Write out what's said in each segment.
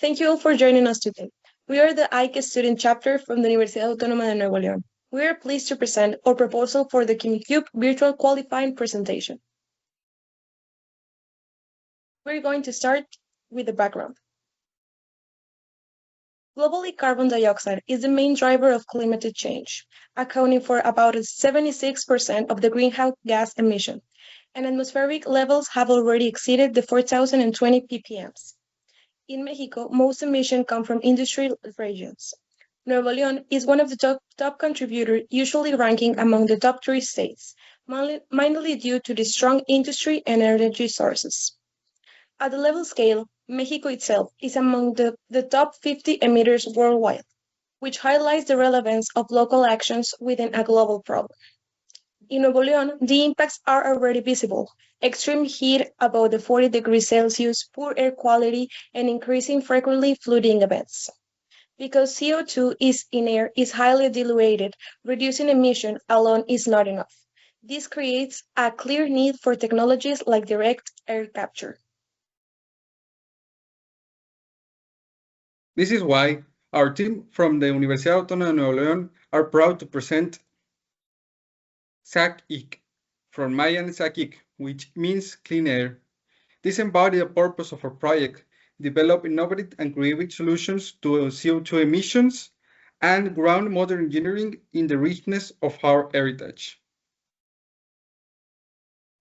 Thank you all for joining us today. We are the ICE student chapter from the Universidad Autónoma de Nuevo León. We are pleased to present our proposal for the ChemE virtual qualifying presentation. We're going to start with the background. Globally, carbon dioxide is the main driver of climate change, accounting for about 76% of the greenhouse gas emission, and atmospheric levels have already exceeded the 4,020 ppms. In Mexico, most emissions come from industrial regions. Nuevo León is one of the top contributors, usually ranking among the top 3 states, mainly due to the strong industry and energy sources. At the level scale, Mexico itself is among the top 50 emitters worldwide, which highlights the relevance of local actions within a global problem. In Nuevo León, the impacts are already visible. Extreme heat above the 40 degrees Celsius, poor air quality, and increasing frequently flooding events. Because CO2 in air is highly diluted, reducing emission alone is not enough. This creates a clear need for technologies like direct air capture. This is why our team from the Universidad Autónoma de Nuevo León are proud to present SAC-IC, from Mayan SAC-IC, which means clean air. This embodies the purpose of our project: develop innovative and creative solutions to CO2 emissions and ground modern engineering in the richness of our heritage.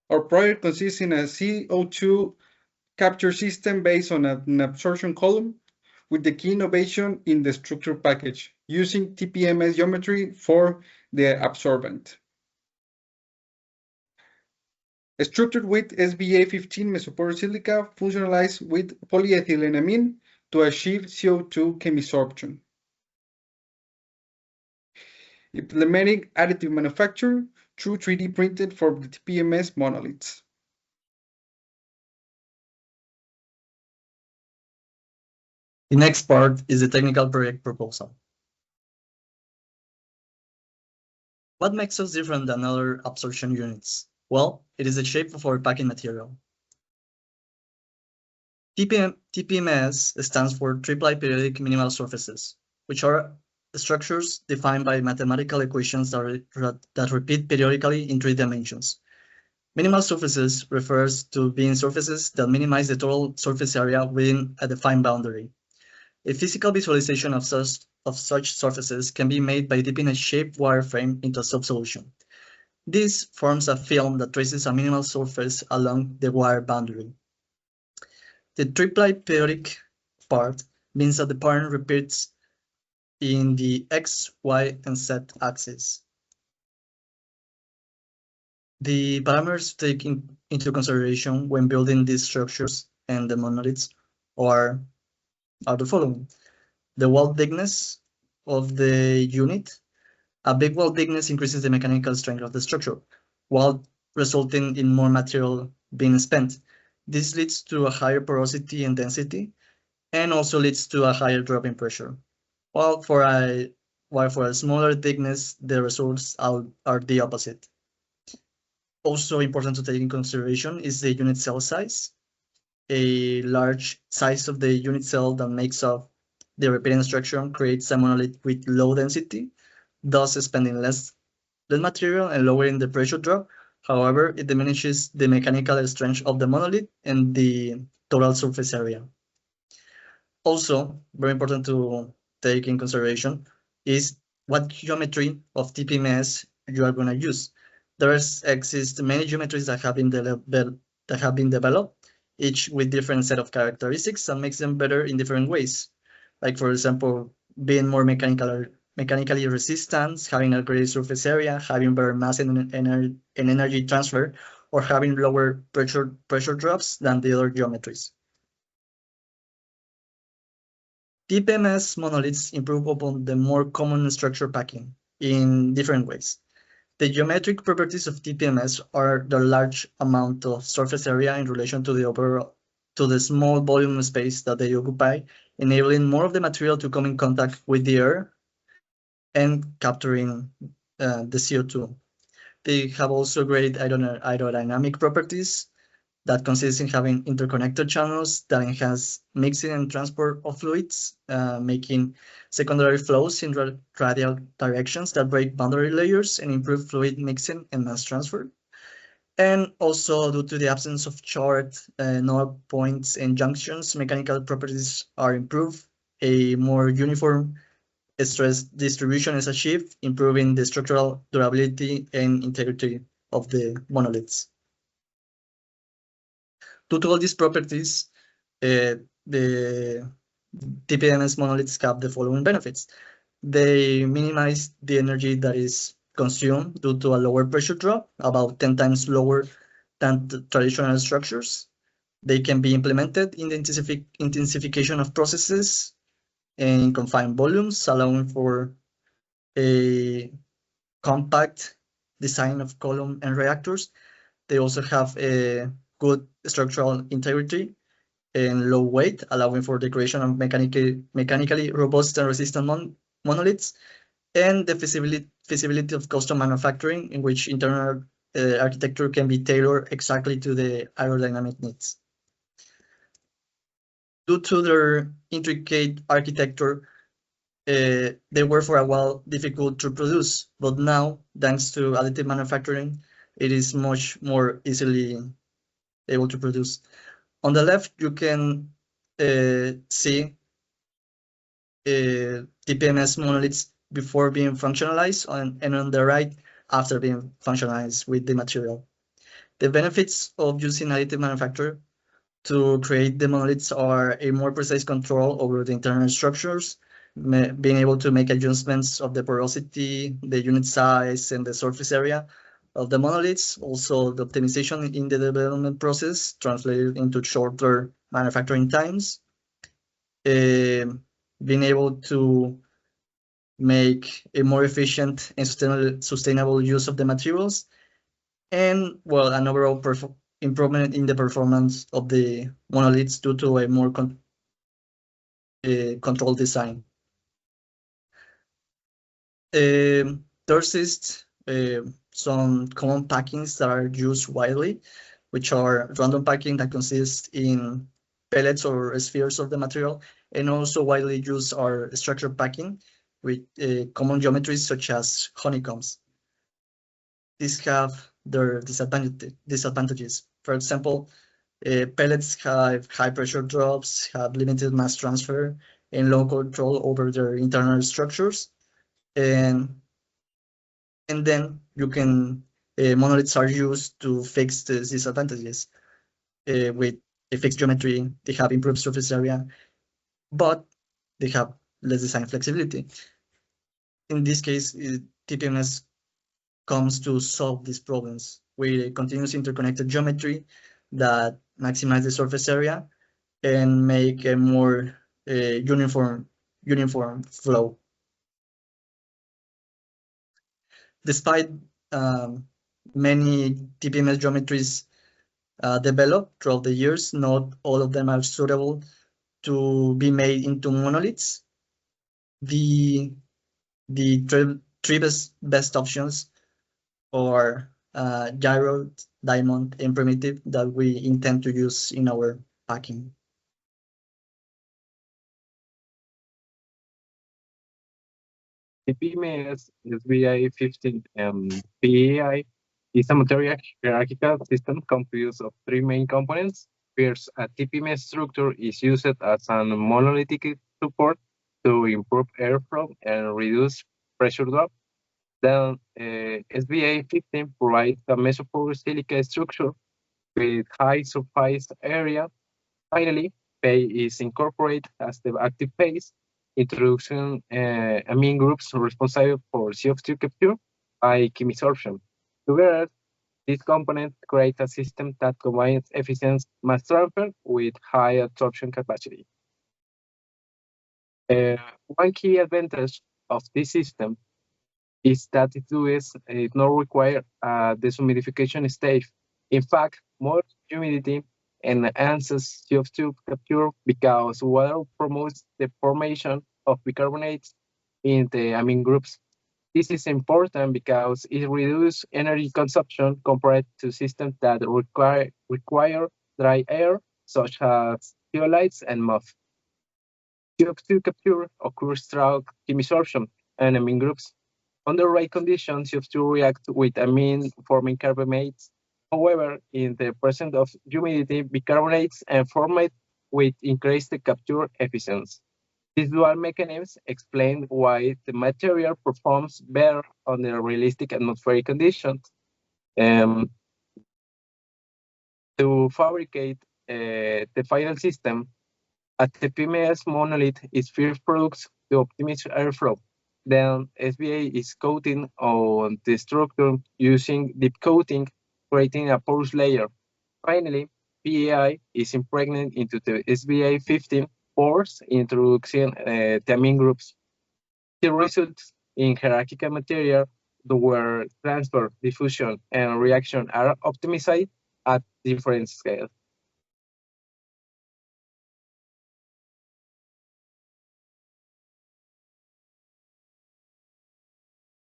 Our project consists in a CO2 capture system based on an absorption column, with the key innovation in the structure package, using TPMS geometry for the absorbent. Structured with SBA15 mesopore silica, functionalized with polyethylenamine to achieve CO2 chemisorption. Implementing additive manufacture through 3D printed for the TPMS monoliths. The next part is the technical project proposal. What makes us different than other absorption units? Well, it is the shape of our packing material. TPMS stands for Triple Periodic Minimal Surfaces, which are structures defined by mathematical equations that repeat periodically in 3 dimensions. Minimal surfaces refers to being surfaces that minimize the total surface area within a defined boundary. A physical visualization of such surfaces can be made by dipping a shaped wireframe into a sub-solution. This forms a film that traces a minimal surface along the wire boundary. The triplet periodic part means that the pattern repeats in the X, Y, and Z axis. The parameters taken into consideration when building these structures and the monoliths are the following: the wall thickness of the unit. A big wall thickness increases the mechanical strength of the structure, while resulting in more material being spent. This leads to a higher porosity and density, and also leads to a higher drop in pressure. While for a smaller thickness, the results are the opposite. Also important to take in consideration is the unit cell size. A large size of the unit cell that makes up the repeating structure creates a monolith with low density, thus spending less material and lowering the pressure drop. However, it diminishes the mechanical strength of the monolith and the total surface area. Also, very important to take in consideration is what geometry of TPMS you are going to use. There exist many geometries that have been developed, each with different set of characteristics that makes them better in different ways. Like, for example, being more mechanically resistant, having a greater surface area, having better mass and energy transfer, or having lower pressure drops than the other geometries. TPMS monoliths improve upon the more common structure packing in different ways. The geometric properties of TPMS are the large amount of surface area in relation to the small volume space that they occupy, enabling more of the material to come in contact with the air and capturing the CO2. They have also great aerodynamic properties that consists in having interconnected channels that enhance mixing and transport of fluids, making secondary flows in radial directions that break boundary layers and improve fluid mixing and mass transfer. And also, due to the absence of short node points and junctions, mechanical properties are improved. A more uniform stress distribution is achieved, improving the structural durability and integrity of the monoliths. Due to all these properties, the TPMS monoliths have the following benefits. They minimize the energy that is consumed due to a lower pressure drop, about 10 times lower than the traditional structures. They can be implemented in the intensification of processes in confined volumes, allowing for a compact design of column and reactors. They also have a good structural integrity and low weight, allowing for the creation of mechanically robust and resistant monoliths, and the feasibility of custom manufacturing, in which internal architecture can be tailored exactly to the aerodynamic needs. Due to their intricate architecture, they were for a while difficult to produce, but now, thanks to additive manufacturing, it is much more easily able to produce. On the left, you can see TPMS monoliths before being functionalized, and on the right, after being functionalized with the material. The benefits of using additive manufacture to create the monoliths are a more precise control over the internal structures, being able to make adjustments of the porosity, the unit size, and the surface area of the monoliths. Also, the optimization in the development process translated into shorter manufacturing times. Being able to make a more efficient and sustainable use of the materials, and well, an overall improvement in the performance of the monoliths due to a more controlled design. There exist some common packings that are used widely, which are random packing that consists in pellets or spheres of the material, and also widely used are structured packing with common geometries such as honeycombs. These have their disadvantages. For example, pellets have high pressure drops, have limited mass transfer, and low control over their internal structures. And then you can, monoliths are used to fix these disadvantages. With a fixed geometry, they have improved surface area, but they have less design flexibility. In this case, TPMS comes to solve these problems with a continuous interconnected geometry that maximize the surface area and make a more uniform flow. Despite many TPMS geometries developed throughout the years, not all of them are suitable to be made into monoliths. The three best options are gyro, diamond, and primitive that we intend to use in our packing. The PMS SBI 15 PEI is a material hierarchical system composed of three main components. First, a TPMS structure is used as a monolithic support to improve airflow and reduce pressure drop. Then SBA 15 provides a mesopore silica structure with high surface area. Finally, Pay is incorporated as the active phase, introduction amine groups responsible for CO2 capture by chemisorption. Together, these components create a system that combines efficient mass transfer with high absorption capacity. One key advantage of this system is that it not require a dehumidification stage. In fact, more humidity enhances CO2 capture because water promotes the formation of bicarbonates in the amine groups. This is important because it reduces energy consumption compared to systems that require dry air, such as zeolites and moss. CO2 capture occurs through chemisorption and amine groups. Under right conditions, CO2 reacts with amine-forming carbamates. However, in the presence of humidity, bicarbonates and formate with increased capture efficiency. These dual mechanisms explain why the material performs better under realistic atmospheric conditions. To fabricate the final system, a TPMS monolith is first produced to optimize airflow. Then SBA is coating on the structure using deep coating, creating a porous layer. Finally, PAI is impregnated into the SBA 15 pores, introducing the amine groups. The results in hierarchical material where transfer, diffusion, and reaction are optimized at different scales.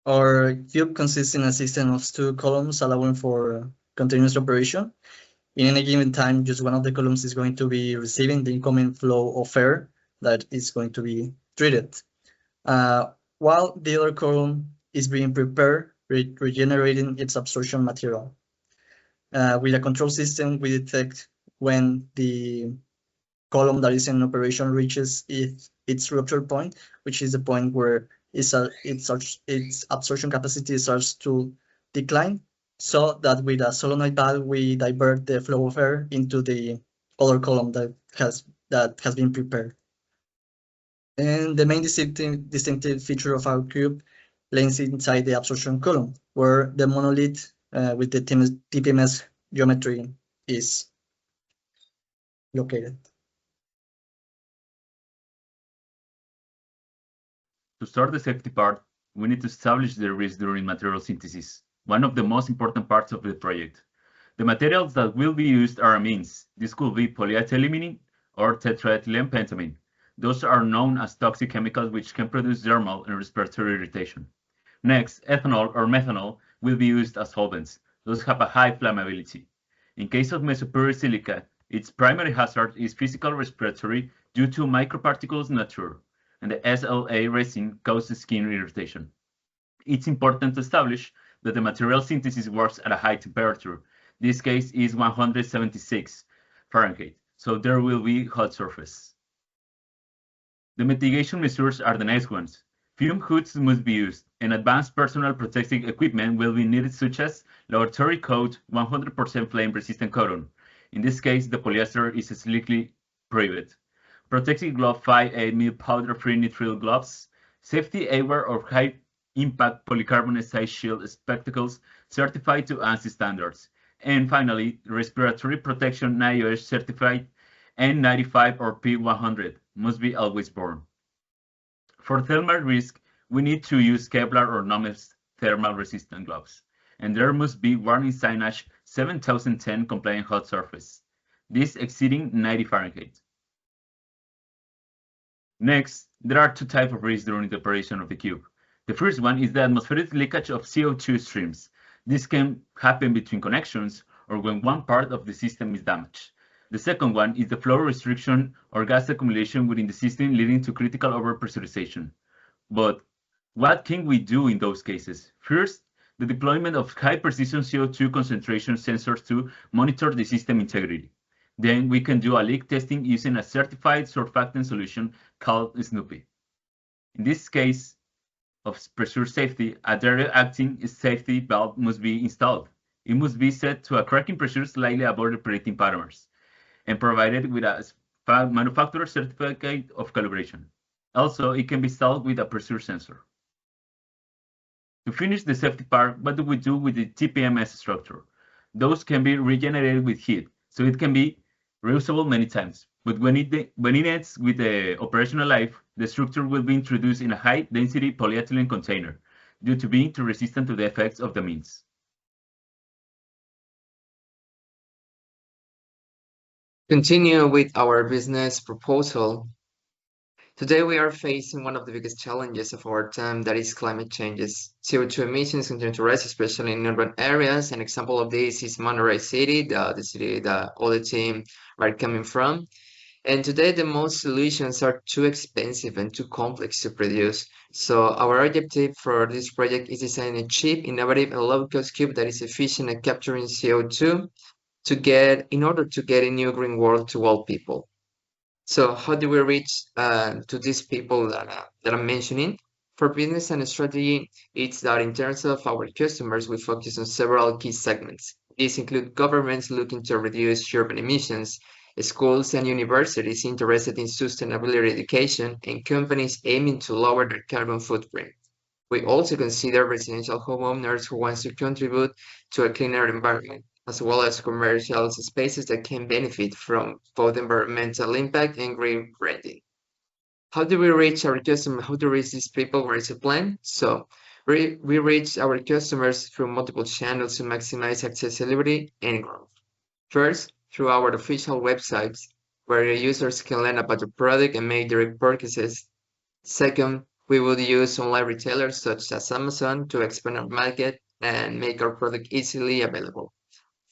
Our cube consists in a system of two columns allowing for continuous operation. In any given time, just one of the columns is going to be receiving the incoming flow of air that is going to be treated, while the other column is being prepared, regenerating its absorption material. With a control system, we detect when the column that is in operation reaches its rupture point, which is the point where its absorption capacity starts to decline, so that with a solenoid valve we divert the flow of air into the other column that has been prepared. And the main distinctive feature of our cube lays inside the absorption column, where the monolith with the TPMS geometry is located. To start the safety part, we need to establish the risk during material synthesis, one of the most important parts of the project. The materials that will be used are amines. This could be polyethylamine or tetraethylene pentamine. Those are known as toxic chemicals which can produce dermal and respiratory irritation. Next, ethanol or methanol will be used as solvents. Those have a high flammability. In case of mesopyrrhous silica, its primary hazard is physical respiratory due to microparticles nature, and the SLA resin causes skin irritation. It's important to establish that the material synthesis works at a high temperature. This case is 176 Fahrenheit, so there will be hot surface. The mitigation measures are the next ones. Fume hoods must be used, and advanced personal protective equipment will be needed, such as laboratory coat 100% flame-resistant cotton. In this case, the polyester is strictly prohibited. Protective glove 5A mil powder-free nitrile gloves, safety eyewear or high-impact polycarbonate size shield spectacles certified to ANSI standards. And finally, respiratory protection NIOSH certified N95 or P100 must be always worn. For thermal risk, we need to use Kevlar or Nomex thermal resistant gloves, and there must be warning signage 7010 compliant hot surface, this exceeding 90 Fahrenheit. Next, there are two types of risks during the operation of the cube. The first one is the atmospheric leakage of CO2 streams. This can happen between connections or when one part of the system is damaged. The second one is the flow restriction or gas accumulation within the system leading to critical overpressurization. But what can we do in those cases? First, the deployment of high-precision CO2 concentration sensors to monitor the system integrity. Then we can do a leak testing using a certified surfactant solution called Snoopy. In this case of pressure safety, a direct acting safety valve must be installed. It must be set to a cracking pressure slightly above the operating parameters and provided with a manufacturer certificate of calibration. Also, it can be installed with a pressure sensor. To finish the safety part, what do we do with the TPMS structure? Those can be regenerated with heat, so it can be reusable many times. But when it ends with the operational life, the structure will be introduced in a high-density polyethylene container due to being too resistant to the effects of the amines. Continue with our business proposal. Today, we are facing one of the biggest challenges of our time, that is climate changes. CO2 emissions continue to rise, especially in urban areas. An example of this is Monterey City, the city that all the team are coming from. And today, the most solutions are too expensive and too complex to produce. So our objective for this project is designing a cheap, innovative, and low-cost cube that is efficient at capturing CO2 in order to get a new green world to all people. So how do we reach to these people that I'm mentioning? For business and strategy, it's that in terms of our customers, we focus on several key segments. These include governments looking to reduce urban emissions, schools and universities interested in sustainability education, and companies aiming to lower their carbon footprint. We also consider residential homeowners who want to contribute to a cleaner environment, as well as commercial spaces that can benefit from both environmental impact and green branding. How do we reach our customers? How do we reach these people? Where is the plan? So we reach our customers through multiple channels to maximize accessibility and growth. First, through our official websites, where the users can learn about the product and make direct purchases. Second, we would use online retailers such as Amazon to expand our market and make our product easily available.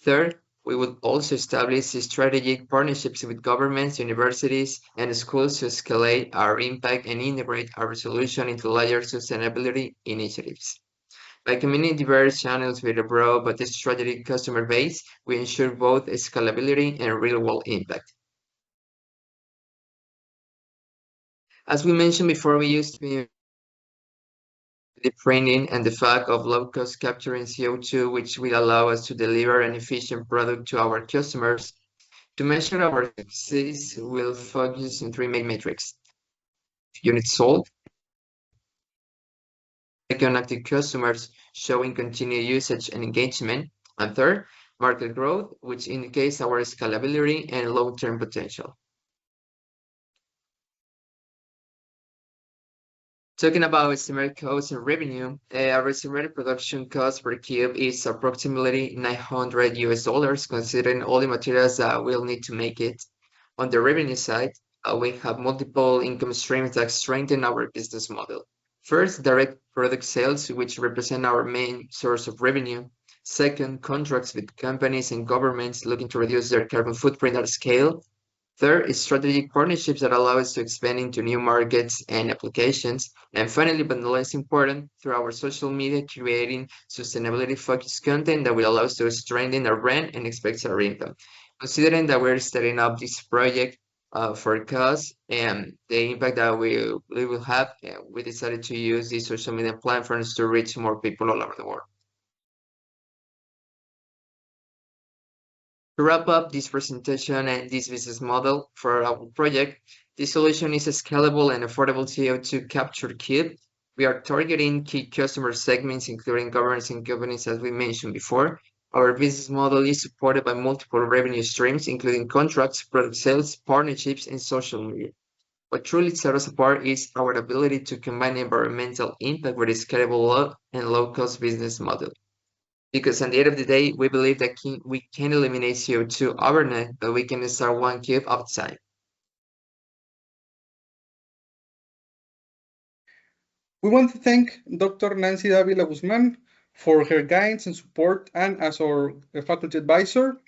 Third, we would also establish strategic partnerships with governments, universities, and schools to escalate our impact and integrate our solution into larger sustainability initiatives. By combining diverse channels with a broad but strategic customer base, we ensure both scalability and real-world impact. As we mentioned before, we used to be the printing and the fact of low-cost capturing CO2, which will allow us to deliver an efficient product to our customers. To measure our success, we'll focus on three main metrics: units sold, second, active customers showing continued usage and engagement, and third, market growth, which indicates our scalability and long-term potential. Talking about estimated cost and revenue, our estimated production cost per cube is approximately $900, considering all the materials that we'll need to make it. On the revenue side, we have multiple income streams that strengthen our business model. First, direct product sales, which represent our main source of revenue. Second, contracts with companies and governments looking to reduce their carbon footprint at scale. Third is strategic partnerships that allow us to expand into new markets and applications. And finally, but not less important, through our social media, creating sustainability-focused content that will allow us to strengthen our brand and expect our income. Considering that we're starting up this project for cost and the impact that we will have, we decided to use these social media platforms to reach more people all over the world. To wrap up this presentation and this business model for our project, this solution is a scalable and affordable CO2 capture kit. We are targeting key customer segments, including governments and companies, as we mentioned before. Our business model is supported by multiple revenue streams, including contracts, product sales, partnerships, and social media. What truly sets us apart is our ability to combine environmental impact with a scalable and low-cost business model. Because at the end of the day, we believe that we can eliminate CO2 overnight, but we can start one cube outside. We want to thank Dr. Nancy Davila Guzman for her guidance and support and as our faculty advisor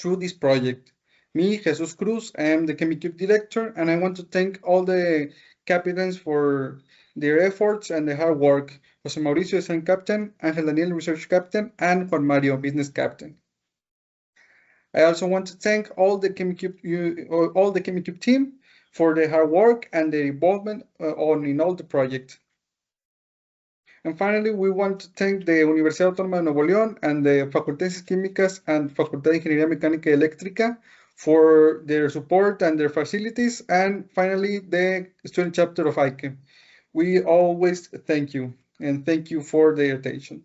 through this project. Me, Jesus Cruz, I am the ChemE Cube director, and I want to thank all the captains for their efforts and their hard work. Jose Mauricio, design captain, Angel Daniel, research captain, and Juan Mario, business captain. I also want to thank all the ChemE Cube team for their hard work and their involvement in all the project. And finally, we want to thank the Universidad Autónoma de Nuevo León and the Facultades Químicas and Facultad de Ingeniería Mecánica y Eléctrica for their support and their facilities. And finally, the student chapter of ICHEM. We always thank you and thank you for the attention.